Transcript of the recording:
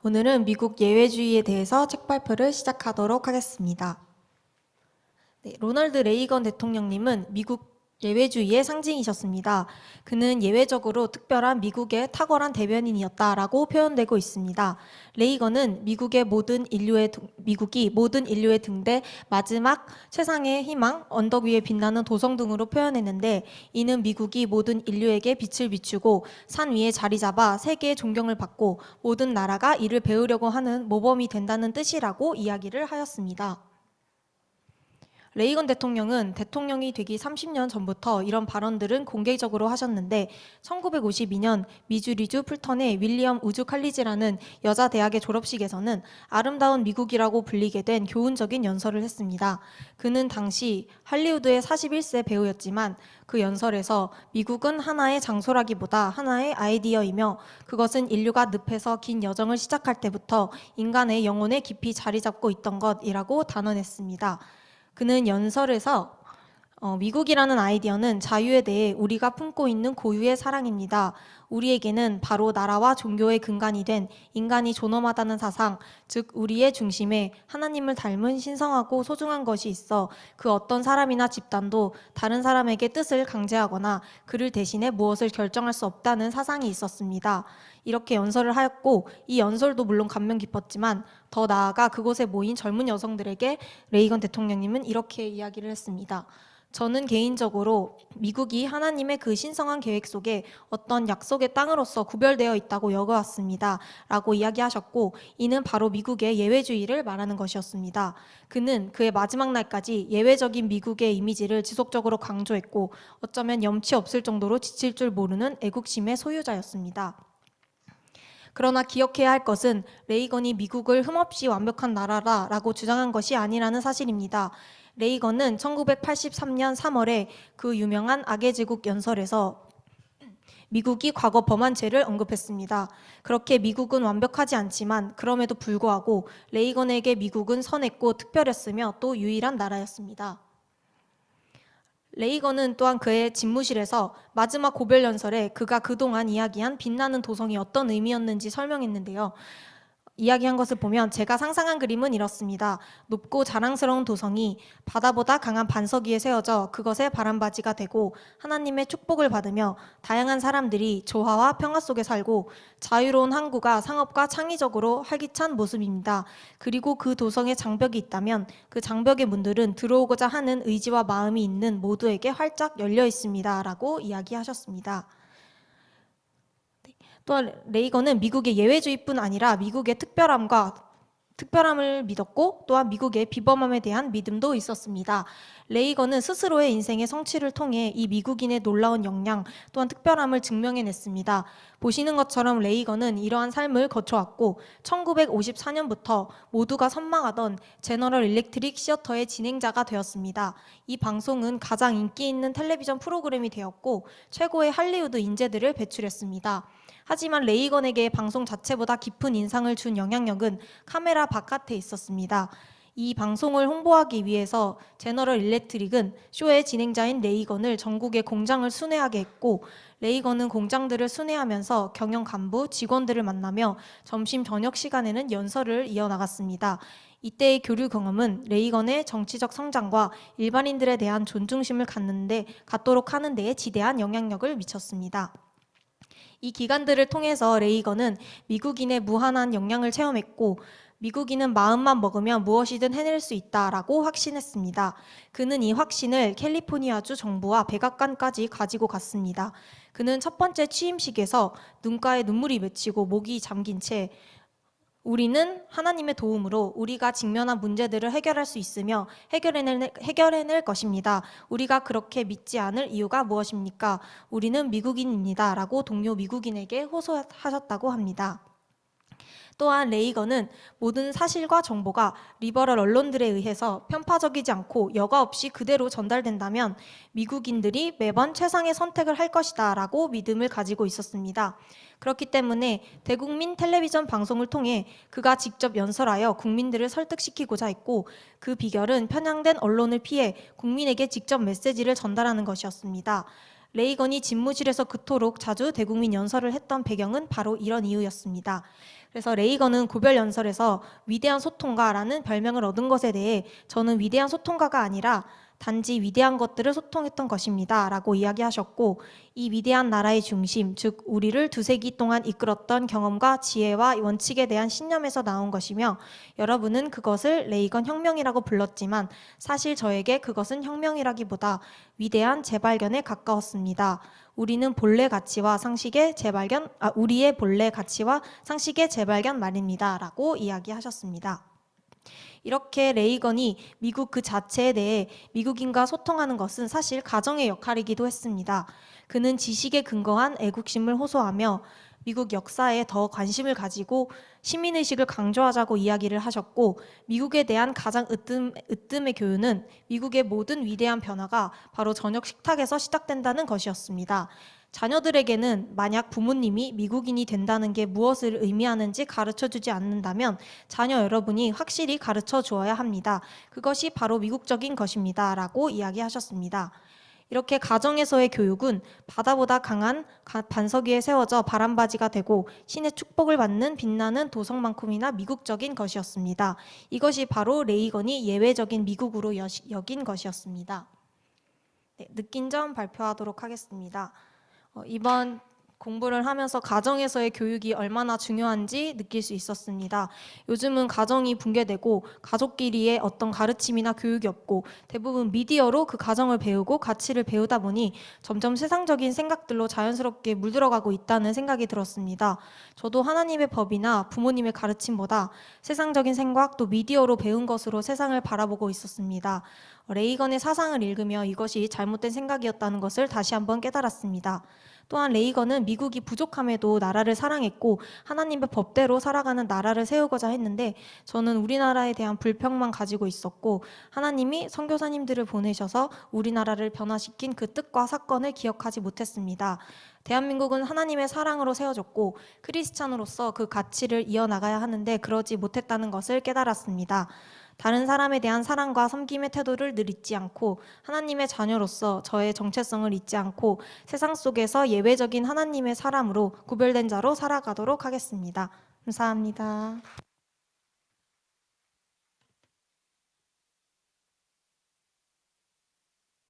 오늘은 미국 예외주의에 대해서 책 발표를 시작하도록 하겠습니다. 네, 로널드 레이건 대통령님은 미국 예외주의의 상징이셨습니다. 그는 예외적으로 특별한 미국의 탁월한 대변인이었다라고 표현되고 있습니다. 레이건은 미국이 모든 인류의 등대 마지막 최상의 희망, 언덕 위에 빛나는 도성 등으로 표현했는데, 이는 미국이 모든 인류에게 빛을 비추고 산 위에 자리 잡아 세계의 존경을 받고 모든 나라가 이를 배우려고 하는 모범이 된다는 뜻이라고 이야기를 하였습니다. 레이건 대통령은 대통령이 되기 30년 전부터 이런 발언들은 공개적으로 하셨는데, 1952년 미주리주 풀턴의 윌리엄 우즈 칼리지라는 여자 대학의 졸업식에서는 아름다운 미국이라고 불리게 된 교훈적인 연설을 했습니다. 그는 당시 할리우드의 41세 배우였지만 그 연설에서 미국은 하나의 장소라기보다 하나의 아이디어이며, 그것은 인류가 늪에서 긴 여정을 시작할 때부터 인간의 영혼에 깊이 자리 잡고 있던 것이라고 단언했습니다. 그는 연설에서 미국이라는 아이디어는 자유에 대해 우리가 품고 있는 고유의 사랑입니다. 우리에게는 바로 나라와 종교의 근간이 된 인간이 존엄하다는 사상, 즉 우리의 중심에 하나님을 닮은 신성하고 소중한 것이 있어 그 어떤 사람이나 집단도 다른 사람에게 뜻을 강제하거나 그를 대신해 무엇을 결정할 수 없다는 사상이 있었습니다. 이렇게 연설을 하였고, 이 연설도 물론 감명 깊었지만 더 나아가 그곳에 모인 젊은 여성들에게 레이건 대통령님은 이렇게 이야기를 했습니다. 저는 개인적으로 미국이 하나님의 그 신성한 계획 속에 어떤 약속의 땅으로서 구별되어 있다고 여겨왔습니다. 라고 이야기하셨고, 이는 바로 미국의 예외주의를 말하는 것이었습니다. 그는 그의 마지막 날까지 예외적인 미국의 이미지를 지속적으로 강조했고, 어쩌면 염치 없을 정도로 지칠 줄 모르는 애국심의 소유자였습니다. 그러나 기억해야 할 것은 레이건이 미국을 흠없이 완벽한 나라라고 주장한 것이 아니라는 사실입니다. 레이건은 1983년 3월에 그 유명한 악의 제국 연설에서 미국이 과거 범한 죄를 언급했습니다. 그렇게 미국은 완벽하지 않지만 그럼에도 불구하고 레이건에게 미국은 선했고 특별했으며 또 유일한 나라였습니다. 레이건은 또한 그의 집무실에서 마지막 고별 연설에 그가 그동안 이야기한 빛나는 도성이 어떤 의미였는지 설명했는데요. 이야기한 것을 보면 제가 상상한 그림은 이렇습니다. 높고 자랑스러운 도성이 바다보다 강한 반석 위에 세워져 그것의 바람바지가 되고 하나님의 축복을 받으며 다양한 사람들이 조화와 평화 속에 살고 자유로운 항구가 상업과 창의적으로 활기찬 모습입니다. 그리고 그 도성에 장벽이 있다면 그 장벽의 문들은 들어오고자 하는 의지와 마음이 있는 모두에게 활짝 열려 있습니다. 라고 이야기하셨습니다. 또한 레이건은 미국의 예외주의뿐 아니라 미국의 특별함을 믿었고, 또한 미국의 비범함에 대한 믿음도 있었습니다. 레이건은 스스로의 인생의 성취를 통해 이 미국인의 놀라운 역량 또한 특별함을 증명해냈습니다. 보시는 것처럼 레이건은 이러한 삶을 거쳐왔고 1954년부터 모두가 선망하던 제너럴 일렉트릭 시어터의 진행자가 되었습니다. 이 방송은 가장 인기 있는 텔레비전 프로그램이 되었고 최고의 할리우드 인재들을 배출했습니다. 하지만 레이건에게 방송 자체보다 깊은 인상을 준 영향력은 카메라 바깥에 있었습니다. 이 방송을 홍보하기 위해서 제너럴 일렉트릭은 쇼의 진행자인 레이건을 전국의 공장을 순회하게 했고, 레이건은 공장들을 순회하면서 경영 간부, 직원들을 만나며 점심 저녁 시간에는 연설을 이어나갔습니다. 이때의 교류 경험은 레이건의 정치적 성장과 일반인들에 대한 존중심을 갖도록 하는 데에 지대한 영향력을 미쳤습니다. 이 기간들을 통해서 레이건은 미국인의 무한한 역량을 체험했고, 미국인은 마음만 먹으면 무엇이든 해낼 수 있다라고 확신했습니다. 그는 이 확신을 캘리포니아주 정부와 백악관까지 가지고 갔습니다. 그는 첫 번째 취임식에서 눈가에 눈물이 맺히고 목이 잠긴 채 우리는 하나님의 도움으로 우리가 직면한 문제들을 해결할 수 있으며 해결해낼 것입니다. 우리가 그렇게 믿지 않을 이유가 무엇입니까? 우리는 미국인입니다. 라고 동료 미국인에게 호소하셨다고 합니다. 또한 레이건은 모든 사실과 정보가 리버럴 언론들에 의해서 편파적이지 않고 여과 없이 그대로 전달된다면 미국인들이 매번 최상의 선택을 할 것이다 라고 믿음을 가지고 있었습니다. 그렇기 때문에 대국민 텔레비전 방송을 통해 그가 직접 연설하여 국민들을 설득시키고자 했고, 그 비결은 편향된 언론을 피해 국민에게 직접 메시지를 전달하는 것이었습니다. 레이건이 집무실에서 그토록 자주 대국민 연설을 했던 배경은 바로 이런 이유였습니다. 그래서 레이건은 고별연설에서 위대한 소통가라는 별명을 얻은 것에 대해 저는 위대한 소통가가 아니라 단지 위대한 것들을 소통했던 것입니다 라고 이야기하셨고, 이 위대한 나라의 중심, 즉 우리를 두세기 동안 이끌었던 경험과 지혜와 원칙에 대한 신념에서 나온 것이며, 여러분은 그것을 레이건 혁명이라고 불렀지만 사실 저에게 그것은 혁명이라기보다 위대한 재발견에 가까웠습니다. 우리의 본래 가치와 상식의 재발견 말입니다 라고 이야기하셨습니다. 이렇게 레이건이 미국 그 자체에 대해 미국인과 소통하는 것은 사실 가정의 역할이기도 했습니다. 그는 지식에 근거한 애국심을 호소하며 미국 역사에 더 관심을 가지고 시민의식을 강조하자고 이야기를 하셨고, 미국에 대한 가장 으뜸의 교훈은 미국의 모든 위대한 변화가 바로 저녁 식탁에서 시작된다는 것이었습니다. 자녀들에게는 만약 부모님이 미국인이 된다는 게 무엇을 의미하는지 가르쳐주지 않는다면 자녀 여러분이 확실히 가르쳐 주어야 합니다. 그것이 바로 미국적인 것입니다 라고 이야기하셨습니다. 이렇게 가정에서의 교육은 바다보다 강한 반석 위에 세워져 바람바지가 되고 신의 축복을 받는 빛나는 도성만큼이나 미국적인 것이었습니다. 이것이 바로 레이건이 예외적인 미국으로 여긴 것이었습니다. 네, 느낀 점 발표하도록 하겠습니다. 이번 공부를 하면서 가정에서의 교육이 얼마나 중요한지 느낄 수 있었습니다. 요즘은 가정이 붕괴되고 가족끼리의 어떤 가르침이나 교육이 없고 대부분 미디어로 그 가정을 배우고 가치를 배우다 보니 점점 세상적인 생각들로 자연스럽게 물들어가고 있다는 생각이 들었습니다. 저도 하나님의 법이나 부모님의 가르침보다 세상적인 생각 또 미디어로 배운 것으로 세상을 바라보고 있었습니다. 레이건의 사상을 읽으며 이것이 잘못된 생각이었다는 것을 다시 한번 깨달았습니다. 또한 레이건은 미국이 부족함에도 나라를 사랑했고 하나님의 법대로 살아가는 나라를 세우고자 했는데, 저는 우리나라에 대한 불평만 가지고 있었고 하나님이 선교사님들을 보내셔서 우리나라를 변화시킨 그 뜻과 사건을 기억하지 못했습니다. 대한민국은 하나님의 사랑으로 세워졌고 크리스찬으로서 그 가치를 이어나가야 하는데 그러지 못했다는 것을 깨달았습니다. 다른 사람에 대한 사랑과 섬김의 태도를 늘 잊지 않고 하나님의 자녀로서 저의 정체성을 잊지 않고 세상 속에서 예외적인 하나님의 사람으로 구별된 자로 살아가도록 하겠습니다. 감사합니다.